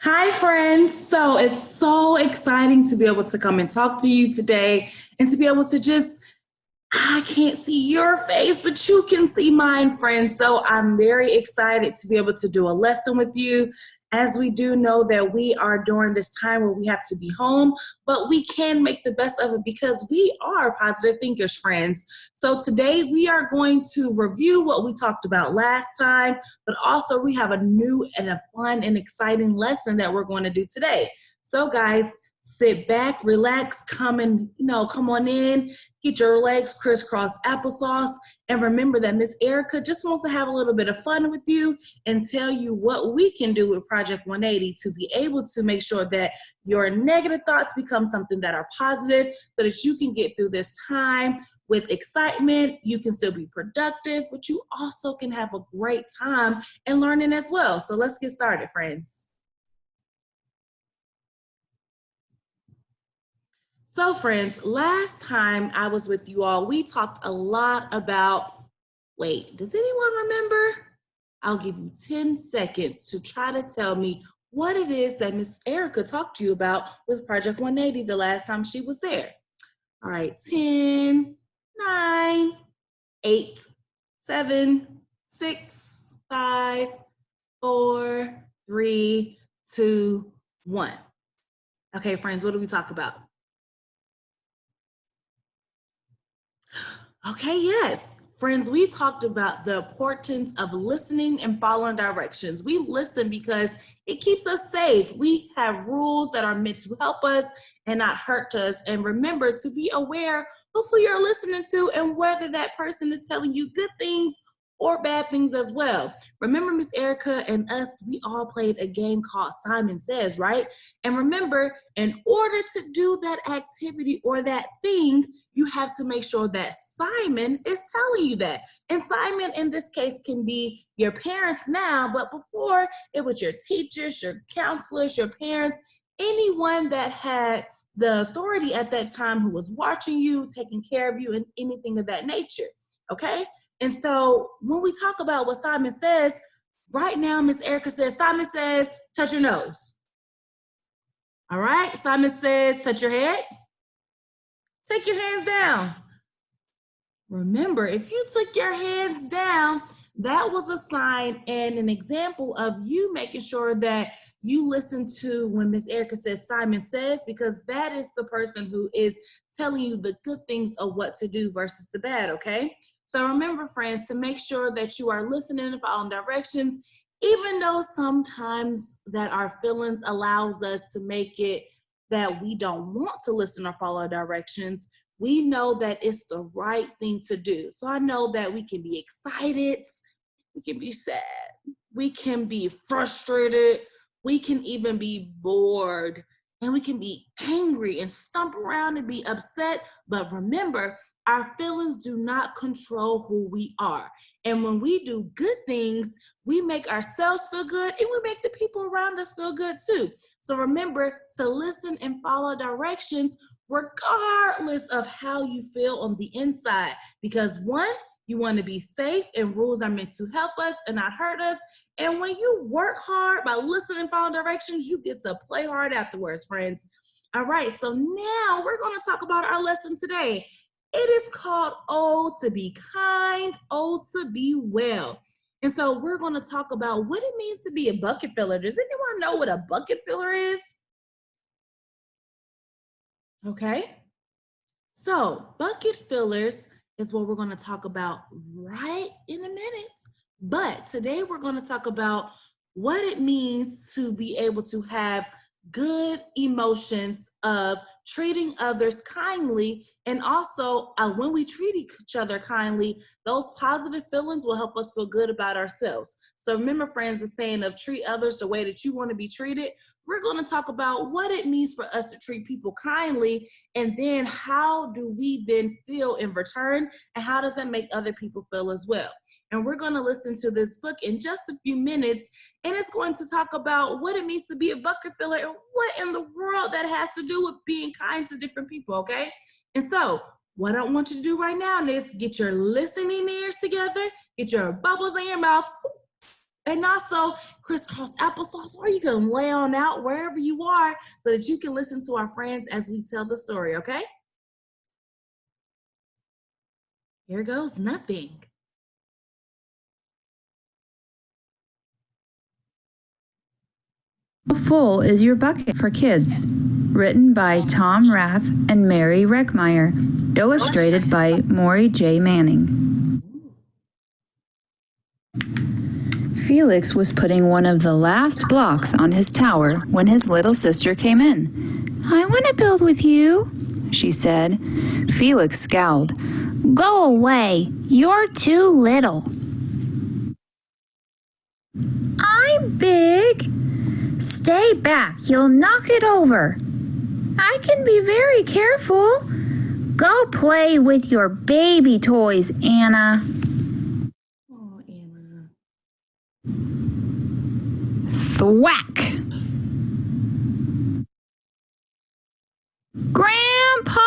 Hi, friends. So it's so exciting to be able to come and talk to you today and to be able to I can't see your face, but you can see mine, friends. So I'm very excited to be able to do a lesson with you. As we do know that we are during this time where we have to be home, but we can make the best of it because we are positive thinkers, friends. So today we are going to review what we talked about last time, but also we have a new and a fun and exciting lesson that we're going to do today. So guys, sit back, relax, come on in, get your legs crisscross applesauce, and remember that Miss Erica just wants to have a little bit of fun with you and tell you what we can do with Project 180 to be able to make sure that your negative thoughts become something that are positive so that you can get through this time with excitement. You can still be productive, but you also can have a great time and learning as well. So let's get started, friends. So friends, last time I was with you all, we talked a lot about, wait, does anyone remember? I'll give you 10 seconds to try to tell me what it is that Miss Erica talked to you about with Project 180 the last time she was there. All right, 10, 9, 8, 7, 6, 5, 4, 3, 2, 1. Okay, friends, what did we talk about? Okay, yes. Friends, we talked about the importance of listening and following directions. We listen because it keeps us safe. We have rules that are meant to help us and not hurt us. And remember to be aware of who you're listening to and whether that person is telling you good things or bad things as well. Remember, Miss Erica and us, we all played a game called Simon Says, right? And remember, in order to do that activity or that thing, you have to make sure that Simon is telling you that. And Simon in this case can be your parents now, but before it was your teachers, your counselors, your parents, anyone that had the authority at that time who was watching you, taking care of you, and anything of that nature. Okay? And so when we talk about what Simon says, right now, Miss Erica says, Simon says, touch your nose. All right? Simon says, touch your head. Take your hands down. Remember, if you took your hands down, that was a sign and an example of you making sure that you listen to when Miss Erica says Simon says, because that is the person who is telling you the good things of what to do versus the bad, okay? So remember, friends, to make sure that you are listening and following directions, even though sometimes that our feelings allows us to make it that we don't want to listen or follow directions, we know that it's the right thing to do. So I know that we can be excited, we can be sad, we can be frustrated, we can even be bored, and we can be angry and stomp around and be upset. But remember, our feelings do not control who we are. And when we do good things, we make ourselves feel good and we make the people around us feel good too. So remember to listen and follow directions regardless of how you feel on the inside. Because one, you want to be safe and rules are meant to help us and not hurt us. And when you work hard by listening and following directions, you get to play hard afterwards, friends. All right, so now we're going to talk about our lesson today. It is called Oh, to be kind, Oh, to be well. And so we're going to talk about what it means to be a bucket filler. Does anyone know what a bucket filler is? Okay. So bucket fillers is what we're going to talk about right in a minute. But today we're going to talk about what it means to be able to have good emotions of treating others kindly. And also when we treat each other kindly, those positive feelings will help us feel good about ourselves. So remember, friends, the saying of treat others the way that you want to be treated. We're going to talk about what it means for us to treat people kindly, and then how do we then feel in return, and how does that make other people feel as well. And we're going to listen to this book in just a few minutes, and it's going to talk about what it means to be a bucket filler and what in the world that has to do with being kind to different people, okay? And so what I want you to do right now is get your listening ears together, get your bubbles in your mouth, and also crisscross applesauce, or you can lay on out wherever you are so that you can listen to our friends as we tell the story, okay? Here goes nothing. How full is your bucket for kids? Written by Tom Rath and Mary Reckmeyer. Illustrated by Maury J. Manning. Felix was putting one of the last blocks on his tower when his little sister came in. I want to build with you, she said. Felix scowled. Go away. You're too little. I'm big. Stay back. You'll knock it over. I can be very careful. Go play with your baby toys, Anna. Oh, Anna. Thwack! Grandpa!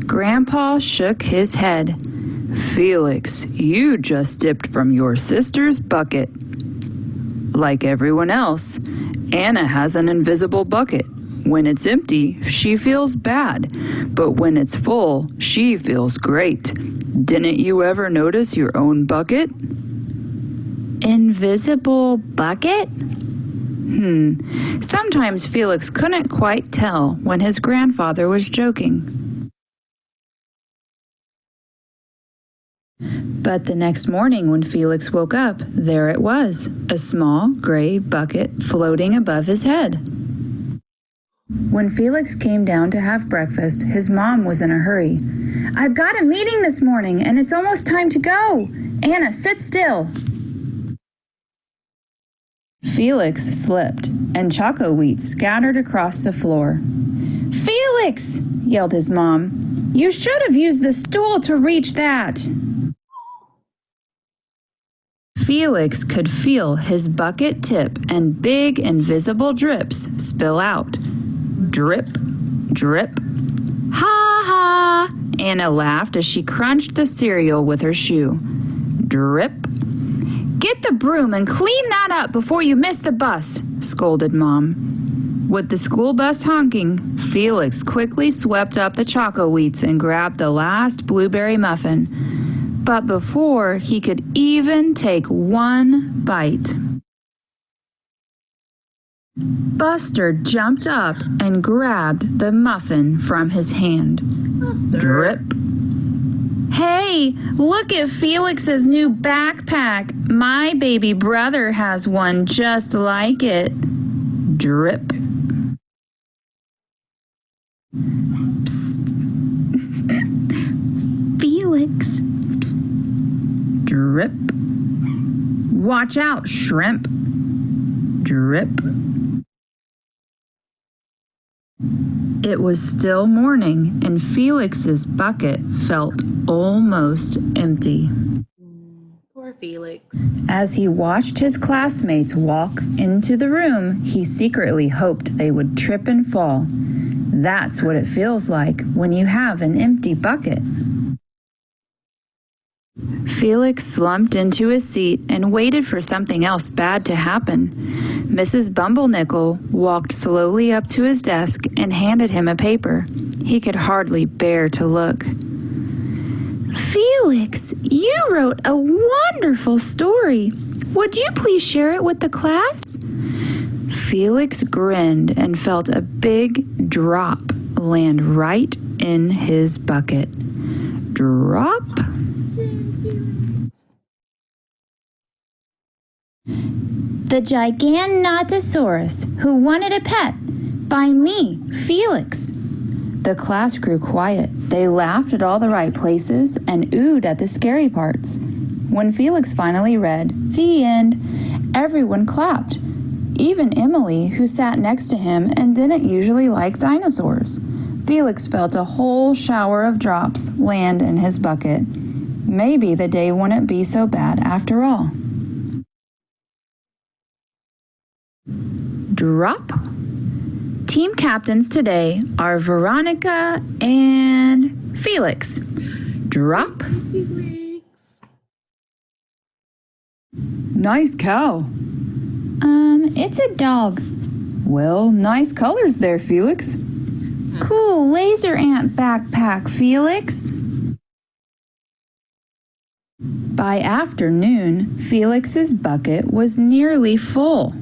Grandpa shook his head. Felix, you just dipped from your sister's bucket. Like everyone else, Anna has an invisible bucket. When it's empty, she feels bad, but when it's full, she feels great. Didn't you ever notice your own bucket? Invisible bucket? Sometimes Felix couldn't quite tell when his grandfather was joking. But the next morning when Felix woke up, there it was, a small gray bucket floating above his head. When Felix came down to have breakfast, his mom was in a hurry. I've got a meeting this morning and it's almost time to go. Anna, sit still. Felix slipped and choco wheat scattered across the floor. Felix, yelled his mom, you should have used the stool to reach that. Felix could feel his bucket tip and big invisible drips spill out. Drip, drip. Ha ha! Anna laughed as she crunched the cereal with her shoe. Drip. Get the broom and clean that up before you miss the bus, scolded Mom. With the school bus honking, Felix quickly swept up the choco wheats and grabbed the last blueberry muffin. But before he could even take one bite, Buster jumped up and grabbed the muffin from his hand. Buster. Drip. Hey, look at Felix's new backpack. My baby brother has one just like it. Drip. Psst. Felix. Psst. Drip. Watch out, shrimp. Drip. It was still morning, and Felix's bucket felt almost empty. Poor Felix. As he watched his classmates walk into the room, he secretly hoped they would trip and fall. That's what it feels like when you have an empty bucket. Felix slumped into his seat and waited for something else bad to happen. Mrs. Bumblenickel walked slowly up to his desk and handed him a paper. He could hardly bear to look. Felix, you wrote a wonderful story. Would you please share it with the class? Felix grinned and felt a big drop land right in his bucket. Drop? The Giganotosaurus Who Wanted a Pet by me, Felix. The class grew quiet. They laughed at all the right places and oohed at the scary parts. When Felix finally read, "The end," everyone clapped. Even Emily, who sat next to him and didn't usually like dinosaurs. Felix felt a whole shower of drops land in his bucket. Maybe the day wouldn't be so bad after all. Drop. Team captains today are Veronica and Felix. Drop. Nice cow. It's a dog. Well, nice colors there, Felix. Cool laser ant backpack, Felix. By afternoon, Felix's bucket was nearly full.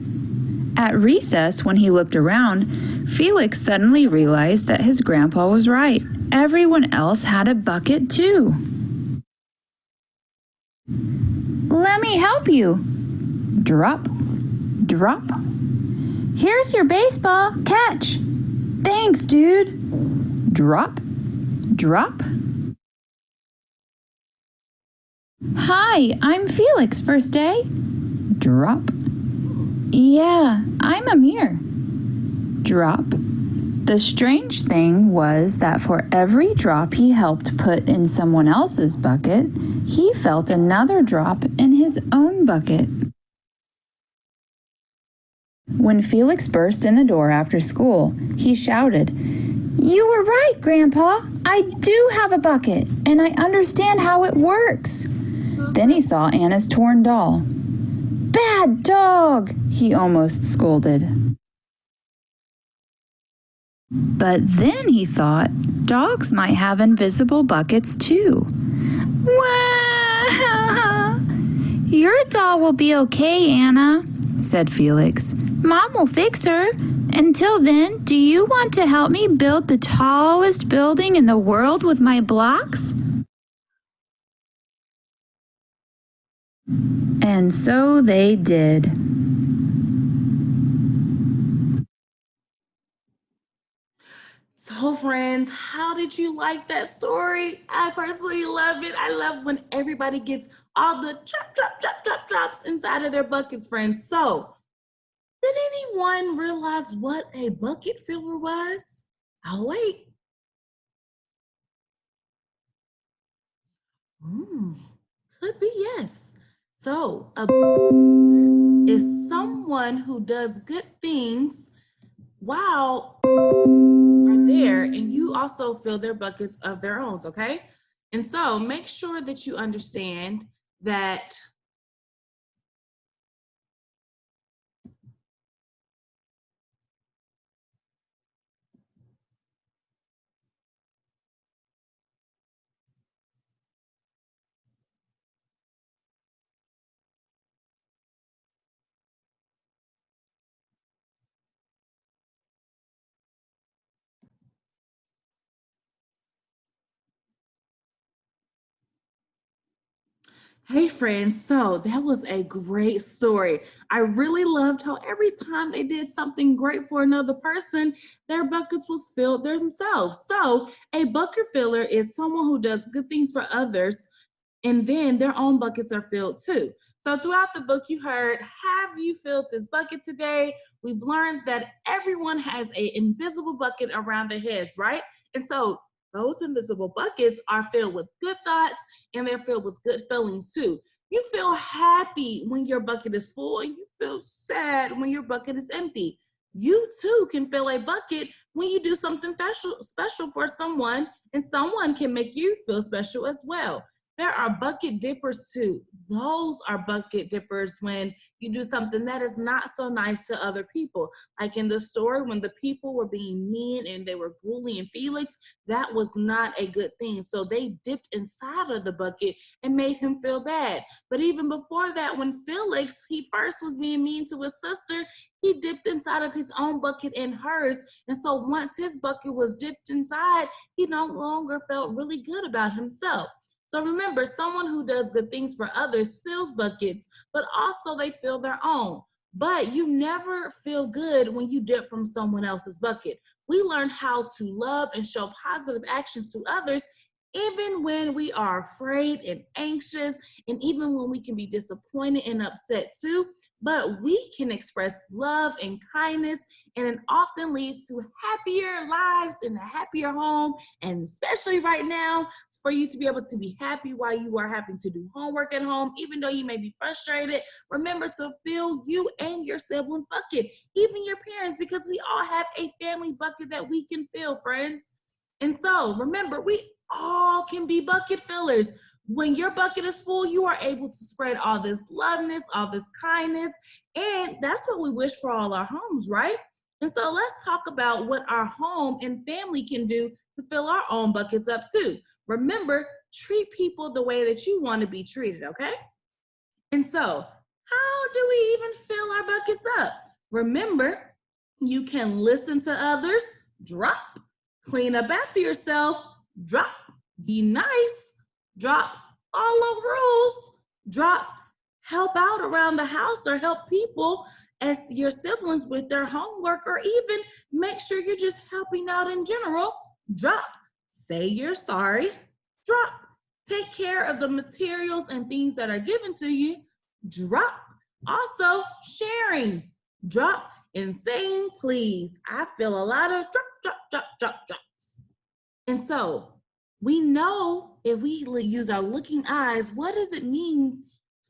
At recess, when he looked around, Felix suddenly realized that his grandpa was right. Everyone else had a bucket too. Let me help you. Drop, drop. Here's your baseball. Catch. Thanks, dude. Drop, drop. Hi, I'm Felix. First day? Drop. Yeah, I'm Amir. Drop. The strange thing was that for every drop he helped put in someone else's bucket, he felt another drop in his own bucket. When Felix burst in the door after school, he shouted, "You were right, Grandpa. I do have a bucket, and I understand how it works." Then he saw Anna's torn doll. "Bad dog!" he almost scolded. But then he thought dogs might have invisible buckets too. "Well, your doll will be okay, Anna," said Felix. "Mom will fix her. Until then, do you want to help me build the tallest building in the world with my blocks?" And so they did. So friends, how did you like that story? I personally love it. I love when everybody gets all the drops inside of their buckets, friends. So, did anyone realize what a bucket filler was? I'll wait. Could be yes. So, a is someone who does good things while are there, and you also fill their buckets of their own, okay? And so make sure that you understand that hey friends, so that was a great story. I really loved how every time they did something great for another person, their buckets was filled themselves. So a bucket filler is someone who does good things for others and then their own buckets are filled too. So throughout the book you heard, have you filled this bucket today? We've learned that everyone has an invisible bucket around their heads, right? And so those invisible buckets are filled with good thoughts and they're filled with good feelings too. You feel happy when your bucket is full and you feel sad when your bucket is empty. You too can fill a bucket when you do something special for someone, and someone can make you feel special as well. There are bucket dippers too. Those are bucket dippers when you do something that is not so nice to other people. Like in the story, when the people were being mean and they were bullying Felix, that was not a good thing. So they dipped inside of the bucket and made him feel bad. But even before that, when Felix, he first was being mean to his sister, he dipped inside of his own bucket and hers. And so once his bucket was dipped inside, he no longer felt really good about himself. So remember, someone who does good things for others fills buckets, but also they fill their own. But you never feel good when you dip from someone else's bucket. We learn how to love and show positive actions to others, even when we are afraid and anxious, and even when we can be disappointed and upset too. But we can express love and kindness, and it often leads to happier lives and a happier home. And especially right now, for you to be able to be happy while you are having to do homework at home, even though you may be frustrated, remember to fill you and your siblings' bucket, even your parents, because we all have a family bucket that we can fill, friends. And so remember, we all can be bucket fillers. When your bucket is full, you are able to spread all this loveness, all this kindness, and that's what we wish for all our homes, right? And so let's talk about what our home and family can do to fill our own buckets up too. Remember, treat people the way that you want to be treated, okay? And so, how do we even fill our buckets up? Remember, you can listen to others, drop, clean up after yourself, drop, be nice, drop, follow rules, drop, help out around the house or help people as your siblings with their homework, or even make sure you're just helping out in general, drop, say you're sorry, drop, take care of the materials and things that are given to you, drop, also sharing, drop, and saying please. I feel a lot of drops. And so we know if we use our looking eyes, what does it mean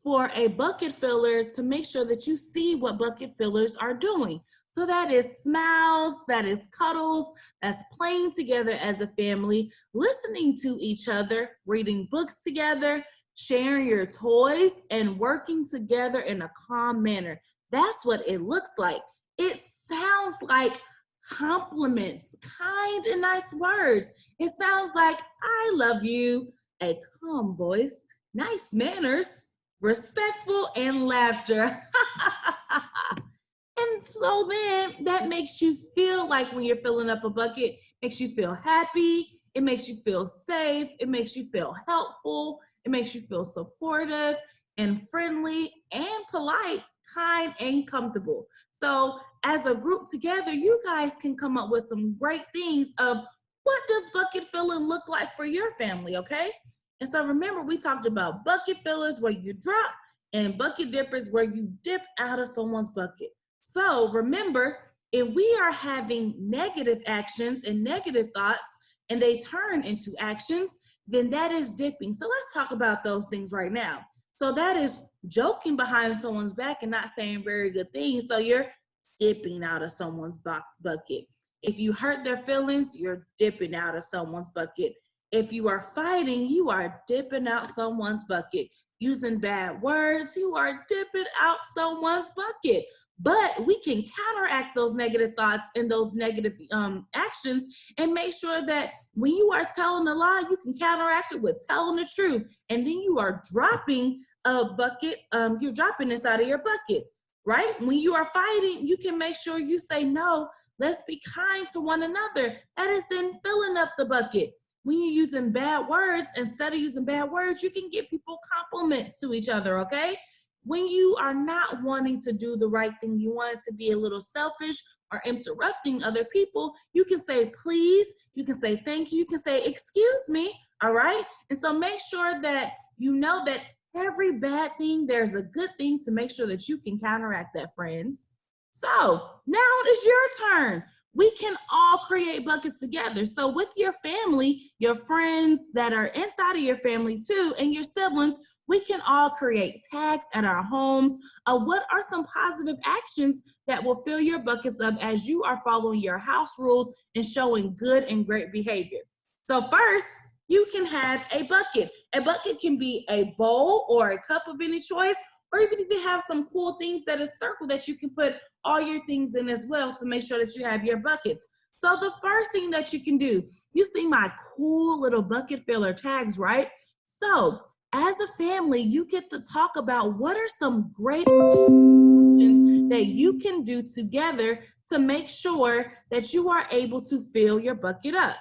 for a bucket filler to make sure that you see what bucket fillers are doing? So that is smiles, that is cuddles, that's playing together as a family, listening to each other, reading books together, sharing your toys, and working together in a calm manner. That's what it looks like. It sounds like compliments, kind and nice words. It sounds like I love you, a calm voice, nice manners, respectful, and laughter. And so then that makes you feel like when you're filling up a bucket, makes you feel happy, it makes you feel safe, it makes you feel helpful, it makes you feel supportive and friendly and polite, kind and comfortable. So as a group together, you guys can come up with some great things of what does bucket filling look like for your family, okay? And so remember, we talked about bucket fillers where you drop and bucket dippers where you dip out of someone's bucket. So remember, if we are having negative actions and negative thoughts and they turn into actions, then that is dipping. So let's talk about those things right now. So that is joking behind someone's back and not saying very good things. So you're dipping out of someone's bucket. If you hurt their feelings, you're dipping out of someone's bucket. If you are fighting, you are dipping out someone's bucket. Using bad words, you are dipping out someone's bucket. But we can counteract those negative thoughts and those negative actions and make sure that when you are telling a lie, you can counteract it with telling the truth. And then you are dropping a bucket, you're dropping this out of your bucket, right? When you are fighting, you can make sure you say, no, let's be kind to one another. That is in filling up the bucket. When you're using bad words, instead of using bad words, you can give people compliments to each other, okay? When you are not wanting to do the right thing, you want it to be a little selfish or interrupting other people, you can say please, you can say thank you, you can say excuse me, all right? And so make sure that you know that every bad thing, there's a good thing to make sure that you can counteract that, friends. So now it is your turn. We can all create buckets together. So with your family, your friends that are inside of your family too, and your siblings, we can all create tags at our homes of what are some positive actions that will fill your buckets up as you are following your house rules and showing good and great behavior. So first, you can have a bucket. A bucket can be a bowl or a cup of any choice, or even if you have some cool things that is circle that you can put all your things in as well to make sure that you have your buckets. So the first thing that you can do, you see my cool little bucket filler tags, right? So as a family, you get to talk about what are some great actions that you can do together to make sure that you are able to fill your bucket up.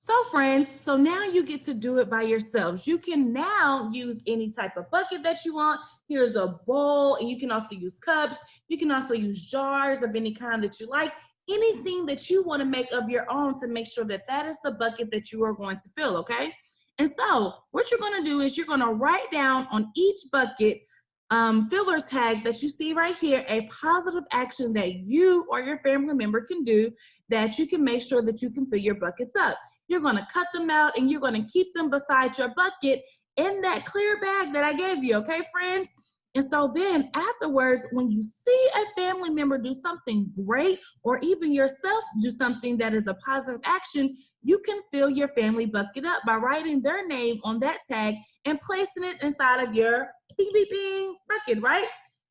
So friends, so now you get to do it by yourselves. You can now use any type of bucket that you want. Here's a bowl, and you can also use cups. You can also use jars of any kind that you like. Anything that you want to make of your own to make sure that that is the bucket that you are going to fill, okay? And so what you're going to do is you're going to write down on each bucket filler tag that you see right here, a positive action that you or your family member can do that you can make sure that you can fill your buckets up. You're going to cut them out and you're going to keep them beside your bucket. in that clear bag that I gave you, okay, friends? And so then afterwards, when you see a family member do something great, or even yourself do something that is a positive action, you can fill your family bucket up by writing their name on that tag and placing it inside of your bing, bing, bing bucket, right?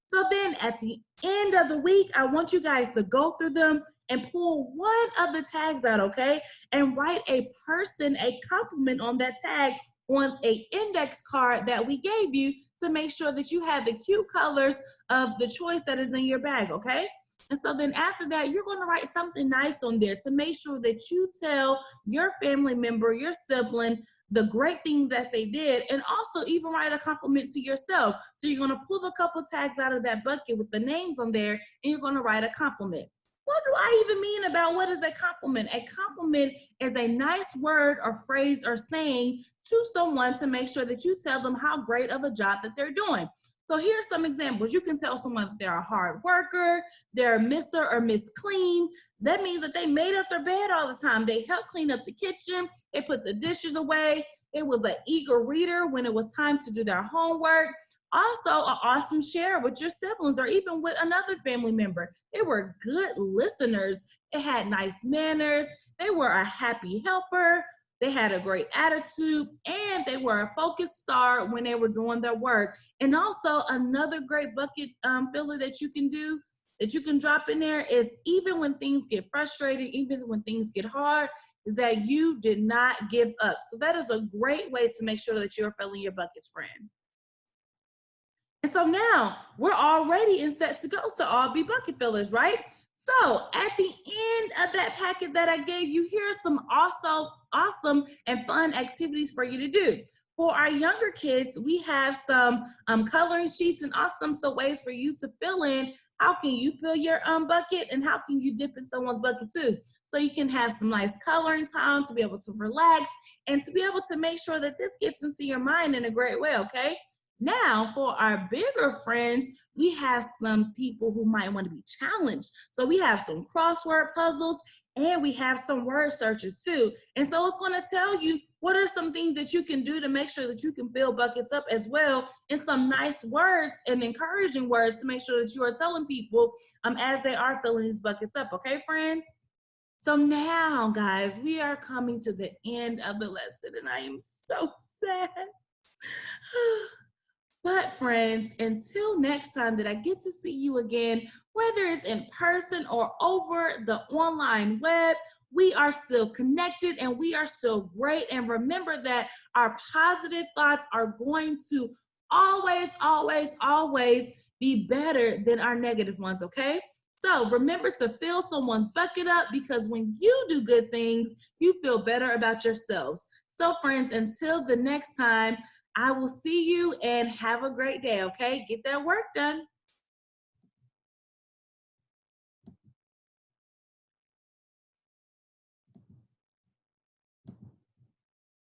So then at the end of the week, I want you guys to go through them and pull one of the tags out, okay? And write a person a compliment on that tag on a index card that we gave you to make sure that you have the cute colors of the choice that is in your bag, okay? And so then after that, you're gonna write something nice on there to make sure that you tell your family member, your sibling, the great thing that they did, and also even write a compliment to yourself. So you're gonna pull a couple tags out of that bucket with the names on there, and you're gonna write a compliment. What do I even mean about what is a compliment? A compliment is a nice word or phrase or saying to someone to make sure that you tell them how great of a job that they're doing. So here's some examples. You can tell someone that they're a hard worker, they're Mr. or Miss Clean. That means that they made up their bed all the time. They helped clean up the kitchen, they put the dishes away. It was an eager reader when it was time to do their homework. Also, an awesome share with your siblings or even with another family member. They were good listeners. They had nice manners. They were a happy helper. They had a great attitude, and they were a focused star when they were doing their work. And also another great bucket filler that you can do, that you can drop in there, is even when things get frustrated, even when things get hard, is that you did not give up. So that is a great way to make sure that you're filling your buckets, friend. And so now we're all ready and set to go to all be bucket fillers, right? So at the end of that packet that I gave you, here are some awesome and fun activities for you to do. For our younger kids, we have some coloring sheets and some ways for you to fill in. How can you fill your bucket, and how can you dip in someone's bucket too? So you can have some nice coloring time to be able to relax and to be able to make sure that this gets into your mind in a great way, okay? Now, for our bigger friends, we have some people who might want to be challenged. So we have some crossword puzzles, and we have some word searches too. And so it's going to tell you what are some things that you can do to make sure that you can fill buckets up as well, and some nice words and encouraging words to make sure that you are telling people as they are filling these buckets up. Okay, friends? So now, guys, we are coming to the end of the lesson, and I am so sad. But friends, until next time that I get to see you again, whether it's in person or over the online web, we are still connected and we are still great. And remember that our positive thoughts are going to always, always, always be better than our negative ones, okay? So remember to fill someone's bucket up, because when you do good things, you feel better about yourselves. So friends, until the next time, I will see you, and have a great day, okay? Get that work done.